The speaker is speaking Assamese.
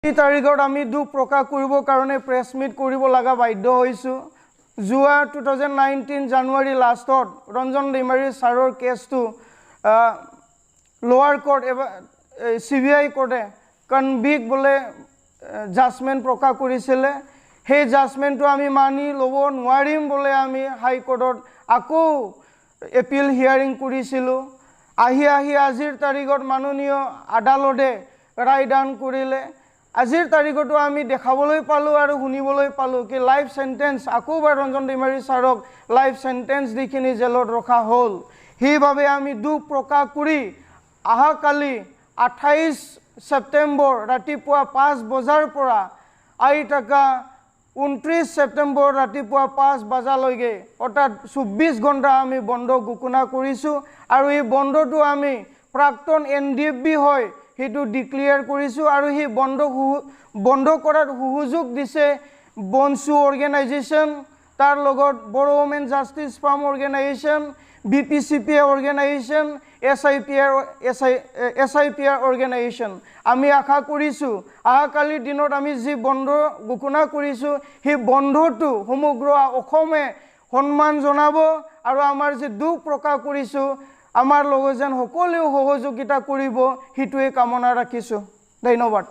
এই তাৰিখত আমি দুখ প্ৰকাশ কৰিবৰ কাৰণে প্ৰেছ মিট কৰিব লগা বাধ্য হৈছোঁ। যোৱা 2019 জানুৱাৰী লাষ্টত ৰঞ্জন দৈমাৰী ছাৰৰ কেছটো লোৱাৰ কোৰ্ট এবাৰ CBI কোৰ্টে কনভিক্ট বোলে জাজমেণ্ট প্ৰকাশ কৰিছিলে। সেই জাজমেণ্টটো আমি মানি ল'ব নোৱাৰিম বোলে আমি হাইকোৰ্টত আকৌ এপিল হিয়াৰিং কৰিছিলোঁ। আহি আজিৰ তাৰিখত মাননীয় আদালতে ৰায়দান কৰিলে। আজিৰ তাৰিখতো আমি দেখাবলৈ পালোঁ আৰু শুনিবলৈ পালোঁ কি লাইফ সেন্টেন্স আকৌবাৰ ৰঞ্জন দৈমাৰী ছাৰক লাইফ সেন্টেন্স দিখিনি জেলত ৰখা হ'ল। সেইবাবে আমি দুখ প্ৰকাশ কৰি অহাকালি 28 ছেপ্টেম্বৰ ৰাতিপুৱা 5 বজাৰ পৰা আইতাকা 29 ছেপ্টেম্বৰ ৰাতিপুৱা 5 বজালৈকে অৰ্থাৎ 24 ঘণ্টা আমি বন্ধ ঘোষণা কৰিছোঁ। আৰু এই বন্ধটো আমি প্ৰাক্তন NDFB হয় সেইটো ডিক্লেয়াৰ কৰিছোঁ। আৰু সেই বন্ধ কৰাৰ সুযোগ দিছে বনচু অৰ্গেনাইজেশ্যন, তাৰ লগত Bodo women justice forum organisation, BPCPA organisation, SIPR organisation. আমি আশা কৰিছোঁ অহাকালিৰ দিনত আমি যি বন্ধ ঘোষণা কৰিছোঁ সেই বন্ধটো সমগ্ৰ অসমে সন্মান জনাব আৰু আমাৰ যি দুখ প্ৰকাশ কৰিছোঁ আমাৰ লগত যেন সকলোৱে সহযোগিতা কৰিব সেইটোৱে কামনা ৰাখিছোঁ। ধন্যবাদ।